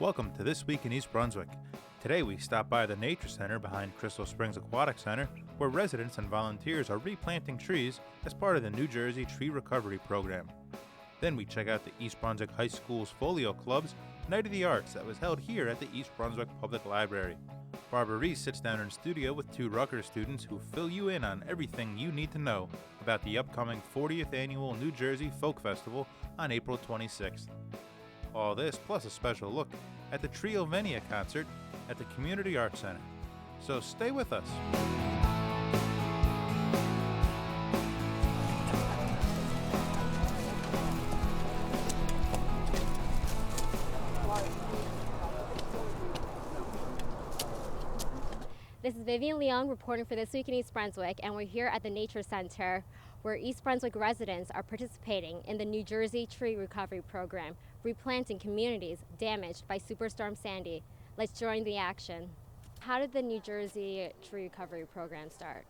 Welcome to This Week in East Brunswick. Today we stop by the Nature Center behind Crystal Springs Aquatic Center, where residents and volunteers are replanting trees as part of the New Jersey Tree Recovery Program. Then we check out the East Brunswick High School's Folio Club's Night of the Arts that was held here at the East Brunswick Public Library. Barbara Reese sits down in the studio with two Rutgers students who fill you in on everything you need to know about the upcoming 40th Annual New Jersey Folk Festival on April 26th. All this plus a special look at the Trio Venia concert at the Community Arts Center. So stay with us. This is Vivian Leung reporting for This Week in East Brunswick, and we're here at the Nature Center where East Brunswick residents are participating in the New Jersey Tree Recovery Program, replanting communities damaged by Superstorm Sandy. Let's join the action. How did the New Jersey Tree Recovery Program start?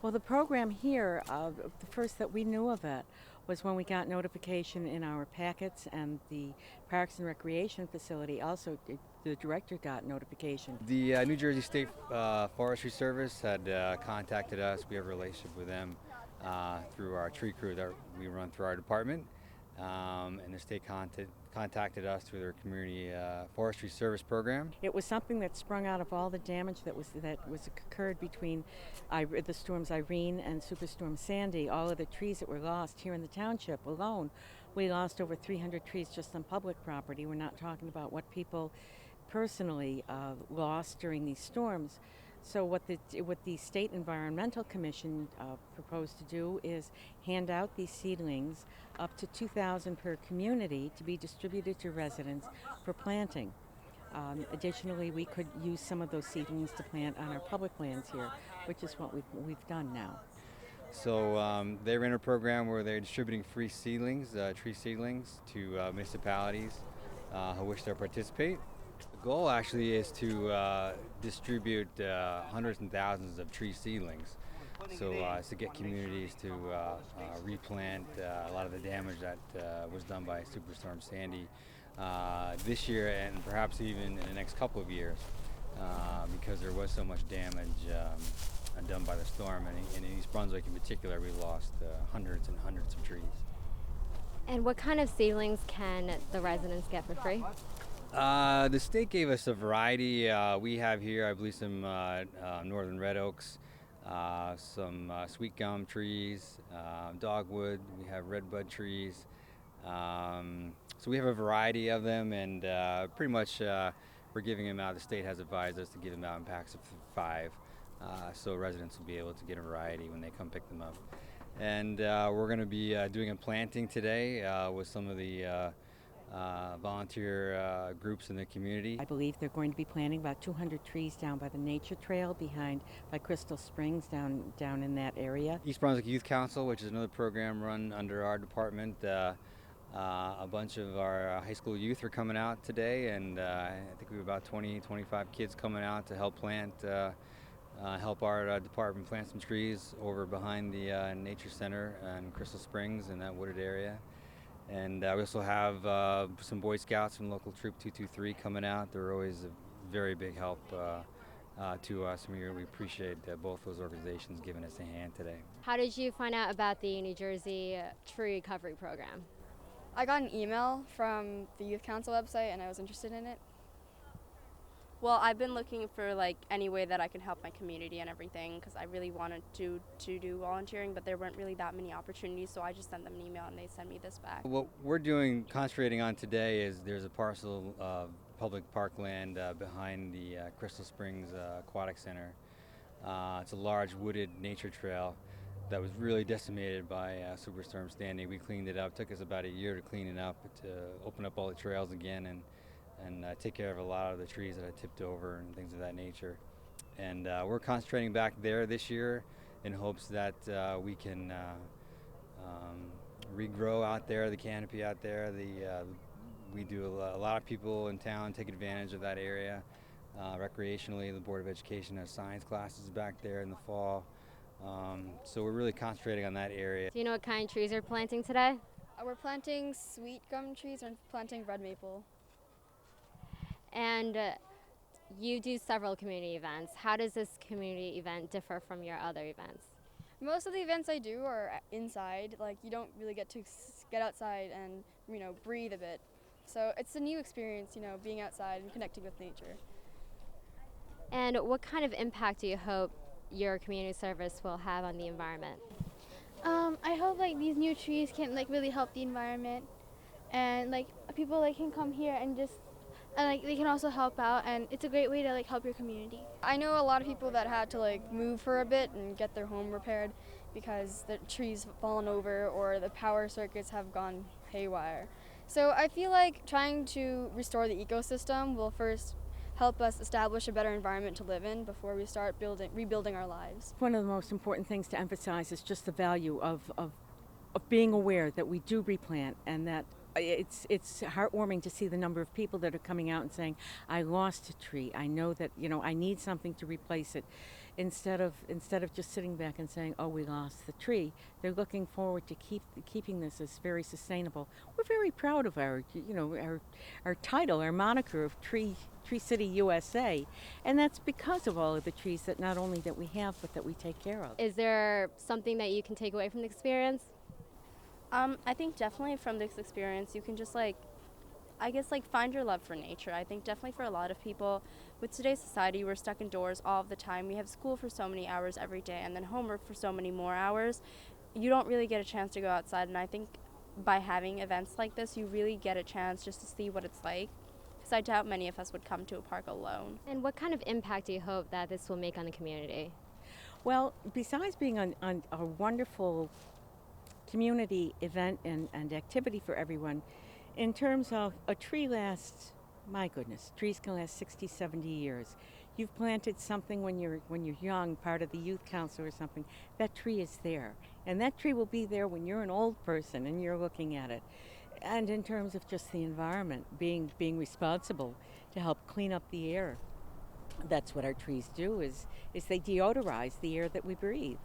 Well, the program here, the first that we knew of it was when we got notification in our packets, and the Parks and Recreation Facility also, the director got notification. The New Jersey State Forestry Service had contacted us. We have a relationship with them through our tree crew that we run through our department. And the state contacted us through their community forestry service program. It was something that sprung out of all the damage that was occurred between the storms Irene and Superstorm Sandy. All of the trees that were lost here in the township alone, we lost over 300 trees just on public property. We're not talking about what people personally lost during these storms. So what the State Environmental Commission proposed to do is hand out these seedlings, up to 2,000 per community, to be distributed to residents for planting. Additionally, we could use some of those seedlings to plant on our public lands here, which is what we've done now. So they ran a program where they're distributing free seedlings, tree seedlings, to municipalities who wish to participate. The goal actually is to distribute hundreds and thousands of tree seedlings. So it's to get communities to replant a lot of the damage that was done by Superstorm Sandy this year, and perhaps even in the next couple of years, because there was so much damage done by the storm. And in East Brunswick in particular, we lost hundreds and hundreds of trees. And what kind of seedlings can the residents get for free? The state gave us a variety. We have here, I believe, some northern red oaks, some sweet gum trees, dogwood. We have redbud trees. So we have a variety of them, and pretty much we're giving them out. The state has advised us to give them out in packs of 5, so residents will be able to get a variety when they come pick them up. And we're going to be doing a planting today with some of the volunteer groups in the community. I believe they're going to be planting about 200 trees down by the nature trail by Crystal Springs down in that area. East Brunswick Youth Council, which is another program run under our department, a bunch of our high school youth are coming out today, and I think we have about 20-25 kids coming out to help help our department plant some trees over behind the Nature Center in Crystal Springs in that wooded area. And we also have some Boy Scouts from local Troop 223 coming out. They're always a very big help to us, and we really appreciate both those organizations giving us a hand today. How did you find out about the New Jersey Tree Recovery Program? I got an email from the Youth Council website, and I was interested in it. Well, I've been looking for any way that I can help my community and everything, because I really wanted to do volunteering, but there weren't really that many opportunities, so I just sent them an email and they sent me this back. What we're concentrating on today is there's a parcel of public parkland behind the Crystal Springs Aquatic Center. It's a large wooded nature trail that was really decimated by Superstorm Sandy. We cleaned it up. It took us about a year to clean it up, to open up all the trails again and take care of a lot of the trees that had tipped over and things of that nature. And we're concentrating back there this year in hopes that we can regrow out there, the canopy out there. We do a lot of people in town take advantage of that area. Recreationally, the Board of Education has science classes back there in the fall. So we're really concentrating on that area. Do you know what kind of trees you're planting today? We're planting sweet gum trees and planting red maple. And you do several community events. How does this community event differ from your other events? Most of the events I do are inside. Like, you don't really get to get outside and, breathe a bit. So it's a new experience, being outside and connecting with nature. And what kind of impact do you hope your community service will have on the environment? I hope like these new trees can like really help the environment, and like people like can come here and just and like they can also help out, and it's a great way to like help your community. I know a lot of people that had to like move for a bit and get their home repaired because the trees have fallen over or the power circuits have gone haywire. So I feel like trying to restore the ecosystem will first help us establish a better environment to live in before we start rebuilding our lives. One of the most important things to emphasize is just the value of being aware that we do replant, and that it's heartwarming to see the number of people that are coming out and saying, I lost a tree. I know that, I need something to replace it. Instead of just sitting back and saying, oh, we lost the tree, they're looking forward to keeping this as very sustainable. We're very proud of our title, our moniker of Tree City USA, and that's because of all of the trees that not only that we have, but that we take care of. Is there something that you can take away from the experience? I think definitely from this experience you can just find your love for nature. I think definitely for a lot of people with today's society, we're stuck indoors all of the time. We have school for so many hours every day and then homework for so many more hours. You don't really get a chance to go outside, and I think by having events like this, you really get a chance just to see what it's like, because I doubt many of us would come to a park alone. And what kind of impact do you hope that this will make on the community? Well, besides being on a wonderful community event and activity for everyone, in terms of a tree lasts, my goodness, trees can last 60, 70 years. You've planted something when you're young, part of the youth council or something, that tree is there. And that tree will be there when you're an old person and you're looking at it. And in terms of just the environment, being responsible to help clean up the air. That's what our trees do, is they deodorize the air that we breathe.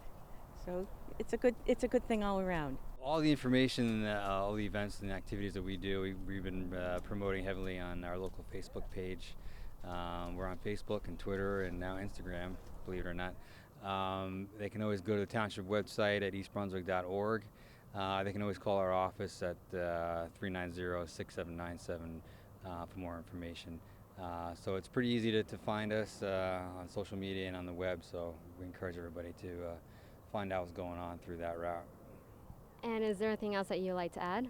So it's a good thing all around. All the information, all the events and activities that we do, we've been promoting heavily on our local Facebook page. We're on Facebook and Twitter and now Instagram, believe it or not. They can always go to the township website at eastbrunswick.org. They can always call our office at 390-6797 for more information. So it's pretty easy to find us on social media and on the web, so we encourage everybody to find out what's going on through that route. And is there anything else that you'd like to add?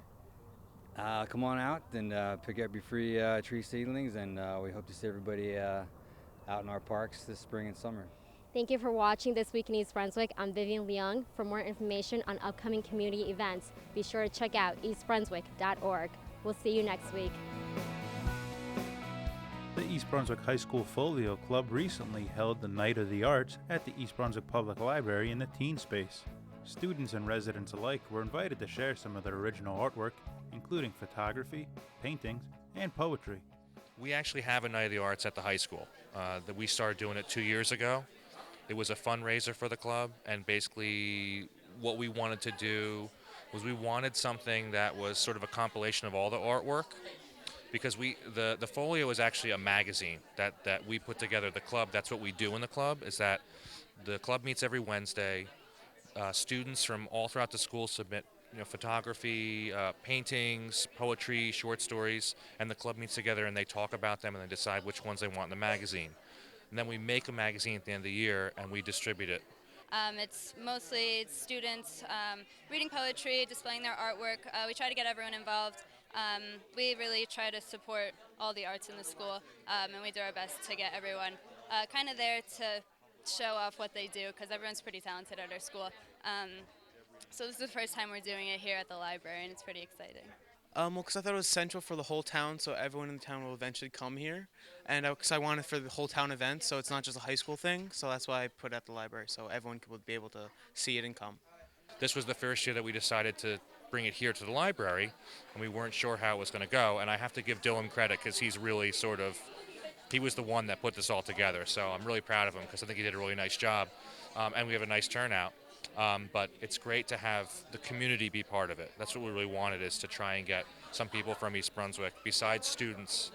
Come on out and pick up your free tree seedlings, and we hope to see everybody out in our parks this spring and summer. Thank you for watching This Week in East Brunswick. I'm Vivian Leung. For more information on upcoming community events, be sure to check out eastbrunswick.org. We'll see you next week. The East Brunswick High School Folio Club recently held the Night of the Arts at the East Brunswick Public Library in the teen space. Students and residents alike were invited to share some of their original artwork, including photography, paintings, and poetry. We actually have a Night of the Arts at the high school. That we started doing it 2 years ago. It was a fundraiser for the club, and basically what we wanted to do was we wanted something that was sort of a compilation of all the artwork, because the Folio is actually a magazine that we put together. The club, that's what we do in the club, is that the club meets every Wednesday. Students from all throughout the school submit photography, paintings, poetry, short stories, and the club meets together and they talk about them and they decide which ones they want in the magazine. And then we make a magazine at the end of the year and we distribute it. It's mostly students reading poetry, displaying their artwork. We try to get everyone involved. We really try to support all the arts in the school, and we do our best to get everyone kind of there to show off what they do, because everyone's pretty talented at our school. So this is the first time we're doing it here at the library, and it's pretty exciting. Well, because I thought it was central for the whole town, so everyone in the town will eventually come here. And because I wanted for the whole town event, so it's not just a high school thing, so that's why I put it at the library, so everyone would be able to see it and come. This was the first year that we decided to bring it here to the library, and we weren't sure how it was going to go. And I have to give Dylan credit, because he's really he was the one that put this all together. So I'm really proud of him, because I think he did a really nice job, and we have a nice turnout. But it's great to have the community be part of it. That's what we really wanted, is to try and get some people from East Brunswick, besides students,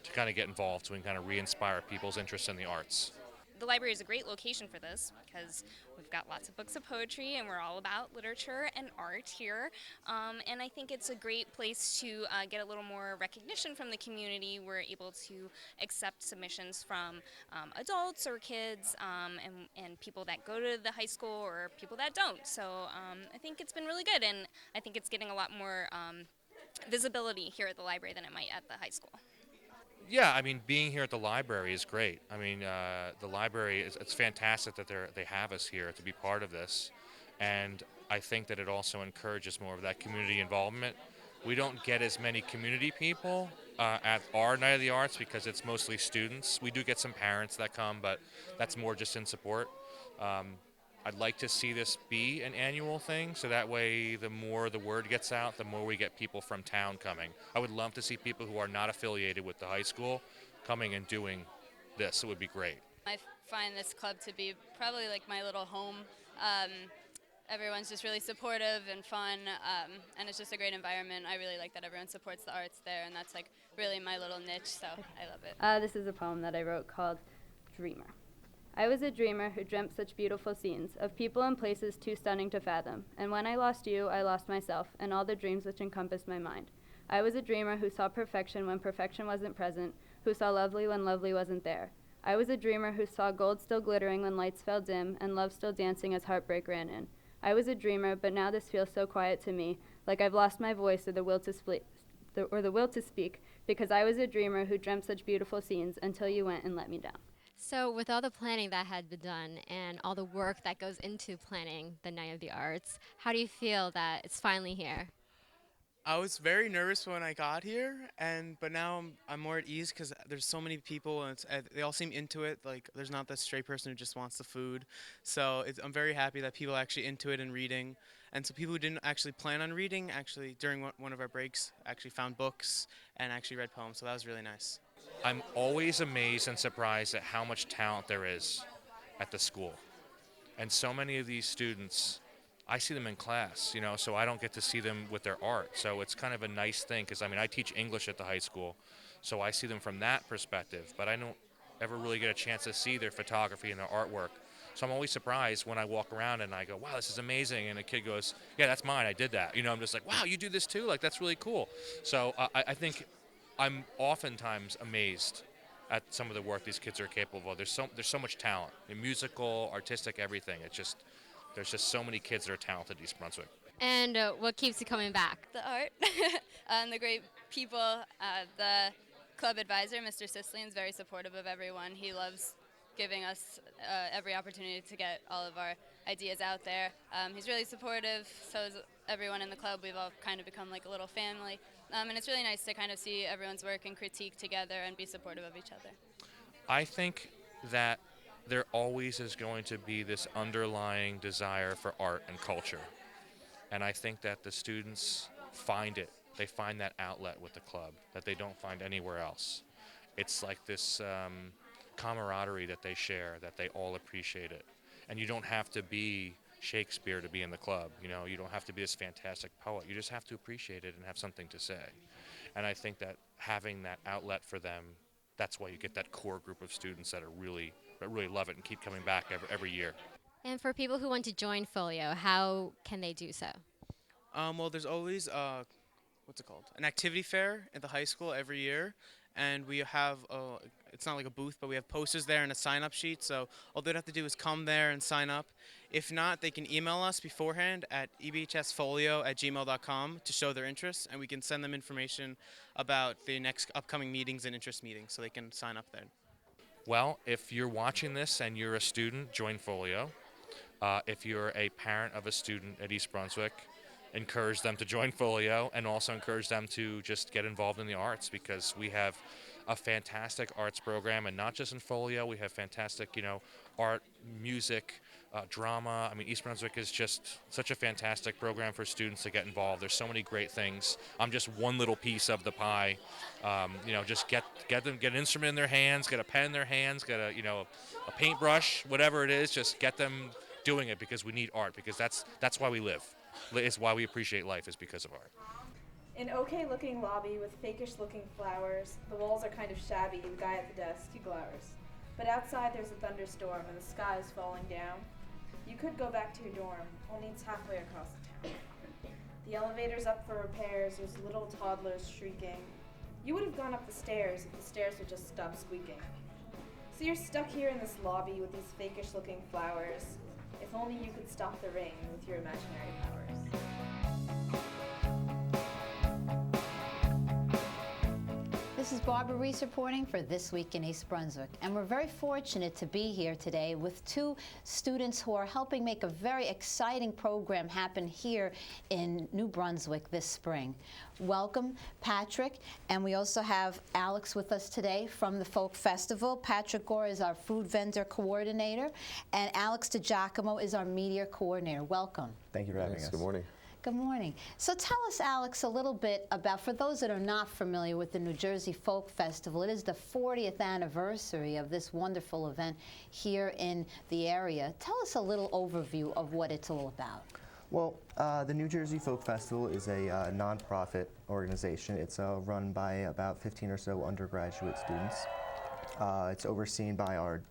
to kind of get involved so we can kind of re-inspire people's interest in the arts. The library is a great location for this because we've got lots of books of poetry and we're all about literature and art here. And I think it's a great place to get a little more recognition from the community. We're able to accept submissions from adults or kids and people that go to the high school or people that don't. So I think it's been really good, and I think it's getting a lot more visibility here at the library than it might at the high school. Yeah, I mean, being here at the library is great. I mean, the library, it's fantastic that they have us here to be part of this. And I think that it also encourages more of that community involvement. We don't get as many community people at our Night of the Arts because it's mostly students. We do get some parents that come, but that's more just in support. I'd like to see this be an annual thing, so that way the more the word gets out, the more we get people from town coming. I would love to see people who are not affiliated with the high school coming and doing this. It would be great. I find this club to be probably like my little home. Everyone's just really supportive and fun, and it's just a great environment. I really like that everyone supports the arts there, and that's like really my little niche, so I love it. This is a poem that I wrote called Dreamer. I was a dreamer who dreamt such beautiful scenes of people and places too stunning to fathom, and when I lost you, I lost myself and all the dreams which encompassed my mind. I was a dreamer who saw perfection when perfection wasn't present, who saw lovely when lovely wasn't there. I was a dreamer who saw gold still glittering when lights fell dim and love still dancing as heartbreak ran in. I was a dreamer, but now this feels so quiet to me, like I've lost my voice or the will to speak, because I was a dreamer who dreamt such beautiful scenes until you went and let me down. So with all the planning that had been done and all the work that goes into planning the Night of the Arts, how do you feel that it's finally here? I was very nervous when I got here, but now I'm more at ease because there's so many people and they all seem into it. Like there's not that stray person who just wants the food. So I'm very happy that people are actually into it and reading. And so people who didn't actually plan on reading, actually during one of our breaks, actually found books and actually read poems. So that was really nice. I'm always amazed and surprised at how much talent there is at the school. And so many of these students, I see them in class, so I don't get to see them with their art. So it's kind of a nice thing because, I teach English at the high school, so I see them from that perspective, but I don't ever really get a chance to see their photography and their artwork. So I'm always surprised when I walk around and I go, wow, this is amazing. And a kid goes, yeah, that's mine. I did that. I'm just like, wow, you do this too? Like, that's really cool. So I think I'm oftentimes amazed at some of the work these kids are capable of. There's so much talent, musical, artistic, everything. There's just so many kids that are talented in East Brunswick. And what keeps you coming back? The art and the great people. The club advisor, Mr. Sicilian, is very supportive of everyone. He loves giving us every opportunity to get all of our ideas out there. He's really supportive, so is everyone in the club. We've all kind of become like a little family. And it's really nice to kind of see everyone's work and critique together and be supportive of each other. I think that there always is going to be this underlying desire for art and culture. And I think that the students find it. They find that outlet with the club that they don't find anywhere else. It's like this camaraderie that they share, that they all appreciate it. And you don't have to be Shakespeare to be in the club. You don't have to be this fantastic poet. You just have to appreciate it and have something to say. And I think that having that outlet for them, that's why you get that core group of students that really love it and keep coming back every year. And for people who want to join Folio, how can they do so? Well, there's always an activity fair at the high school every year, and we have it's not like a booth, but we have posters there and a sign-up sheet. So all they'd have to do is come there and sign up. If not, they can email us beforehand at ebhsfolio@gmail.com to show their interest, and we can send them information about the next upcoming meetings and interest meetings, so they can sign up there. Well, if you're watching this and you're a student, join Folio. If you're a parent of a student at East Brunswick, encourage them to join Folio, and also encourage them to just get involved in the arts, because we have a fantastic arts program, and not just in Folio. We have fantastic, art, music, drama. East Brunswick is just such a fantastic program for students to get involved. There's so many great things. I'm just one little piece of the pie. Just get an instrument in their hands, get a pen in their hands, get a paintbrush, whatever it is. Just get them doing it, because we need art, because that's why we live. It's why we appreciate life, is because of art. An okay-looking lobby with fakish-looking flowers. The walls are kind of shabby. The guy at the desk, he glowers. But outside there's a thunderstorm and the sky is falling down. You could go back to your dorm, only it's halfway across the town. The elevator's up for repairs. There's little toddlers shrieking. You would have gone up the stairs if the stairs would just stop squeaking. So you're stuck here in this lobby with these fakish-looking flowers. If only you could stop the rain with your imaginary powers. This is Barbara Reese reporting for This Week in East Brunswick, and we're very fortunate to be here today with two students who are helping make a very exciting program happen here in New Brunswick this spring. Welcome, Patrick, and we also have Alex with us today from the Folk Festival. Patrick Gore is our food vendor coordinator, and Alex DiGiacomo is our media coordinator. Welcome. Thank you for having us. Good morning. Good morning. So tell us, Alex, a little bit about, for those that are not familiar with the New Jersey Folk Festival, it is the 40th anniversary of this wonderful event here in the area. Tell us a little overview of what it's all about. Well, the New Jersey Folk Festival is a nonprofit organization. It's run by about 15 or so undergraduate students. It's overseen by our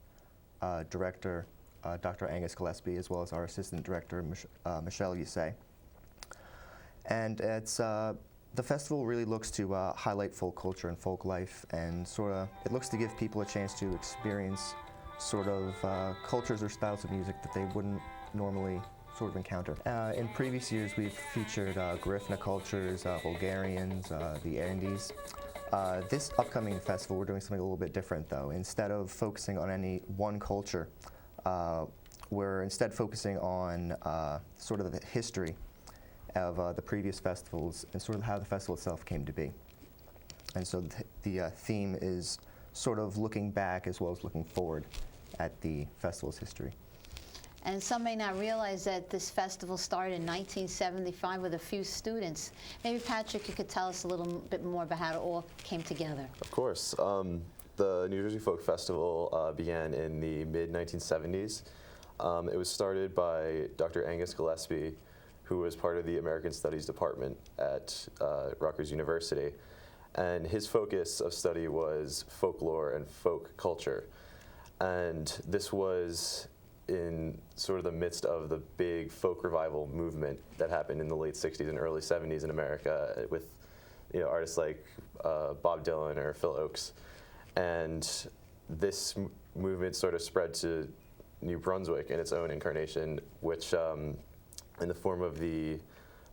director, Dr. Angus Gillespie, as well as our assistant director, Michelle Yusay. And it's the festival really looks to highlight folk culture and folk life, and it looks to give people a chance to experience sort of cultures or styles of music that they wouldn't normally sort of encounter. In previous years, we've featured Garifuna cultures, Bulgarians, the Andes. This upcoming festival, we're doing something a little bit different, though. Instead of focusing on any one culture, we're instead focusing on sort of the history of the previous festivals and sort of how the festival itself came to be. And so the theme is sort of looking back as well as looking forward at the festival's history. And some may not realize that this festival started in 1975 with a few students. Maybe, Patrick, you could tell us a little bit more about how it all came together. Of course. The New Jersey Folk Festival began in the mid-1970s. It was started by Dr. Angus Gillespie, who was part of the American Studies Department at Rutgers University. And his focus of study was folklore and folk culture. And this was in sort of the midst of the big folk revival movement that happened in the late 60s and early 70s in America with artists like Bob Dylan or Phil Oakes. And this movement sort of spread to New Brunswick in its own incarnation, which in the form of the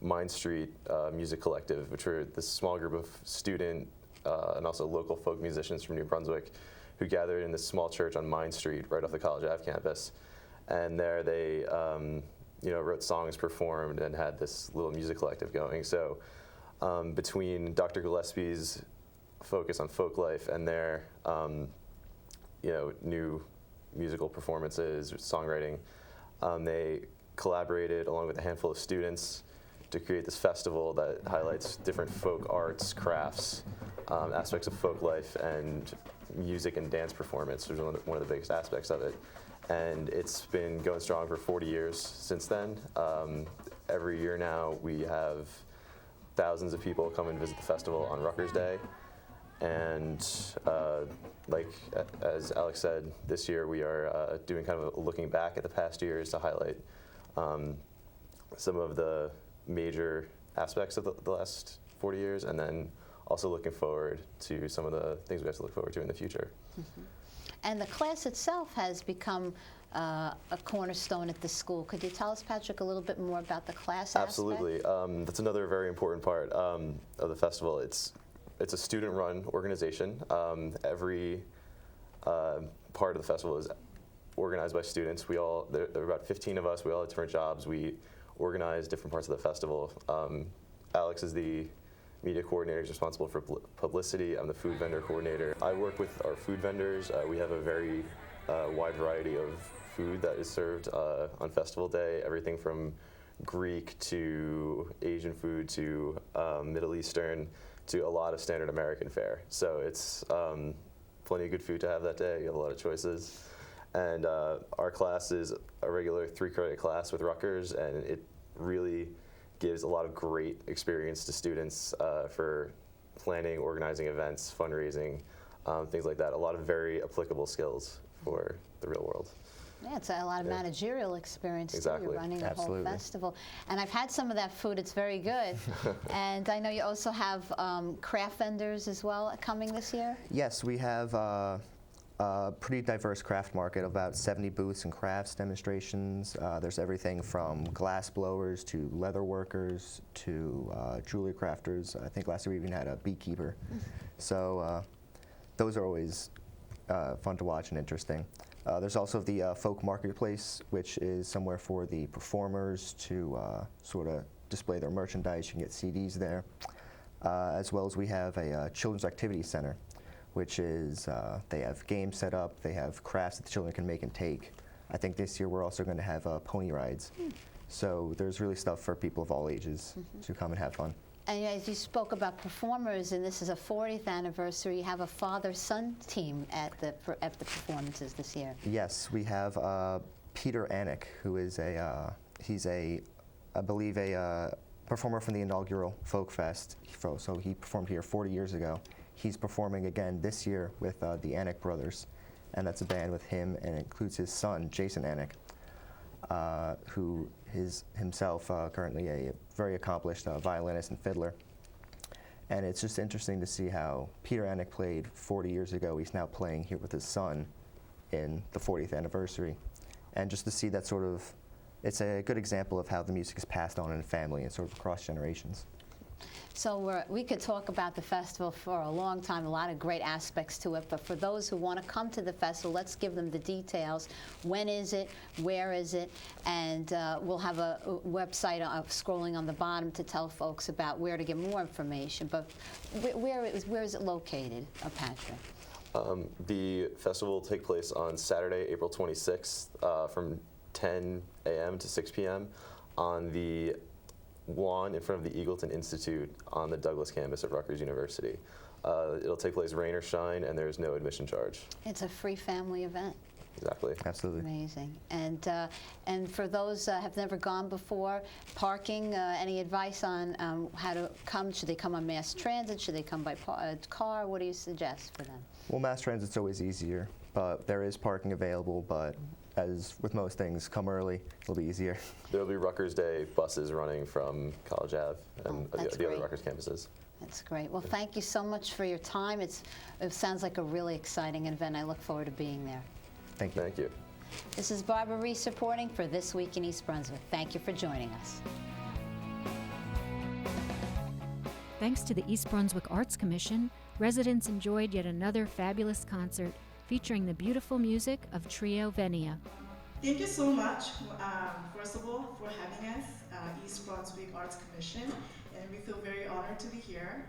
Mind Street Music Collective, which were this small group of student and also local folk musicians from New Brunswick who gathered in this small church on Mind Street right off the College Ave campus. And there they wrote songs, performed, and had this little music collective going. So between Dr. Gillespie's focus on folk life and their new musical performances, songwriting, they collaborated along with a handful of students to create this festival that highlights different folk arts, crafts, aspects of folk life, and music and dance performance, which is one of the biggest aspects of it. And it's been going strong for 40 years since then. Every year now we have thousands of people come and visit the festival on Rutgers Day. And as Alex said, this year we are doing kind of a looking back at the past years to highlight some of the major aspects of the last 40 years, and then also looking forward to some of the things we have to look forward to in the future. Mm-hmm. And the class itself has become a cornerstone at the school. Could you tell us, Patrick, a little bit more about the class Absolutely. aspect? That's another very important part of the festival. It's a student-run organization. Every part of the festival is organized by students. There are about 15 of us. We all have different jobs. We organize different parts of the festival. Alex is the media coordinator, is responsible for publicity. I'm the food vendor coordinator. I work with our food vendors. We have a very wide variety of food that is served on festival day, everything from Greek to Asian food to Middle Eastern to a lot of standard American fare. So it's plenty of good food to have that day. You have a lot of choices. And our class is a regular 3-credit class with Rutgers, and it really gives a lot of great experience to students for planning, organizing events, fundraising, things like that. A lot of very applicable skills for the real world. Yeah, it's a lot of managerial experience Exactly. too. You're running the Absolutely. whole festival. And I've had some of that food. It's very good. And I know you also have craft vendors as well coming this year? Yes, we have a pretty diverse craft market, about 70 booths and crafts demonstrations. There's everything from glass blowers to leather workers to jewelry crafters. I think last year we even had a beekeeper. So those are always fun to watch and interesting. There's also the folk marketplace, which is somewhere for the performers to sort of display their merchandise. You can get CDs there. As well as we have a children's activity center, which is they have games set up, they have crafts that the children can make and take. I think this year we're also going to have pony rides. So there's really stuff for people of all ages to come and have fun. And as you spoke about performers, and this is a 40th anniversary, you have a father-son team at the performances this year. Yes, we have Peter Anick, who is I believe a performer from the inaugural Folk Fest. So he performed here 40 years ago. He's performing again this year with the Anick Brothers, and that's a band with him, and it includes his son, Jason Anick, who is himself currently a very accomplished violinist and fiddler. And it's just interesting to see how Peter Anick played 40 years ago. He's now playing here with his son in the 40th anniversary. And just to see that sort of, it's a good example of how the music is passed on in a family and sort of across generations. So we could talk about the festival for a long time, a lot of great aspects to it, but for those who want to come to the festival, let's give them the details. When is it? Where is it? And we'll have a website scrolling on the bottom to tell folks about where to get more information. But where is it located, Patrick? The festival will take place on Saturday, April 26th from 10 a.m. to 6 p.m. on the lawn in front of the Eagleton Institute on the Douglas campus at Rutgers University. It'll take place rain or shine, and there's no admission charge. It's a free family event. Exactly. Absolutely. Amazing. And for those have never gone before, parking, any advice on how to come? Should they come on mass transit? Should they come by car? What do you suggest for them? Well, mass transit's always easier, but there is parking available, but as with most things, come early, it'll be easier. There'll be Rutgers Day buses running from College Ave and the other Rutgers campuses. That's great. Well, thank you so much for your time. It sounds like a really exciting event. I look forward to being there. Thank you. Thank you. This is Barbara Reese reporting for This Week in East Brunswick. Thank you for joining us. Thanks to the East Brunswick Arts Commission, residents enjoyed yet another fabulous concert featuring the beautiful music of Trio Venia. Thank you so much, first of all, for having us, East Brunswick Arts Commission, and we feel very honored to be here.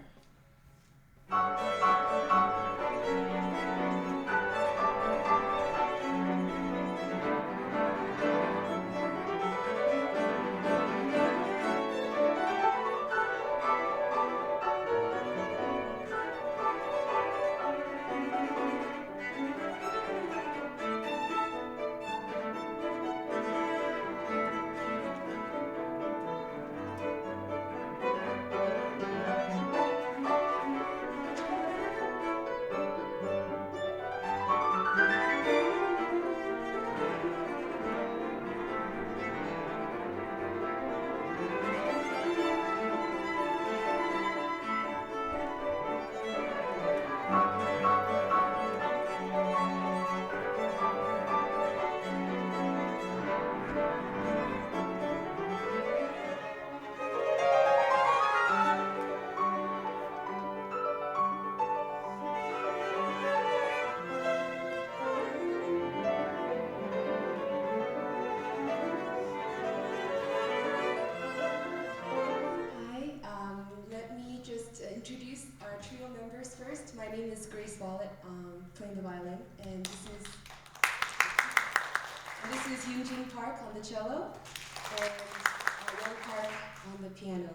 Introduce our trio members first. My name is Grace Wallet, playing the violin, and this is Eugene Park on the cello, and Will Park on the piano.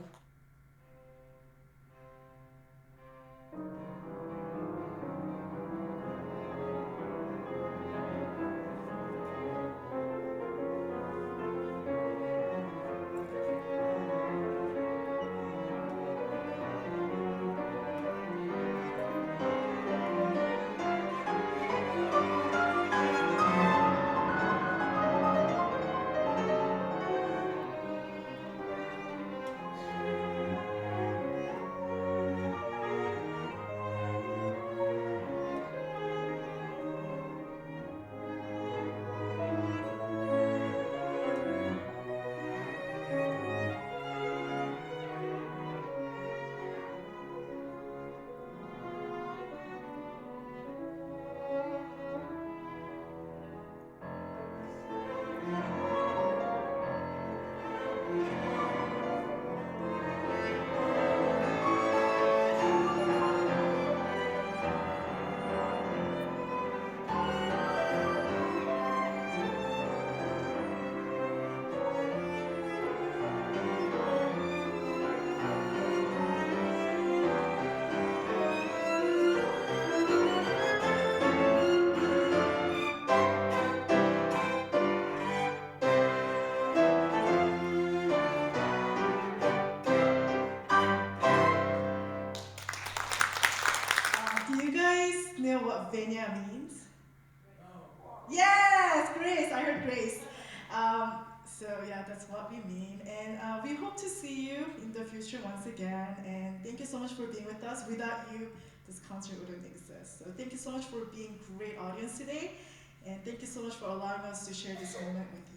what Venia means? Yes, Grace. I heard Grace. So yeah, that's what we mean, and we hope to see you in the future once again. And thank you so much for being with us. Without you, this concert wouldn't exist. So thank you so much for being a great audience today, and thank you so much for allowing us to share this moment with you.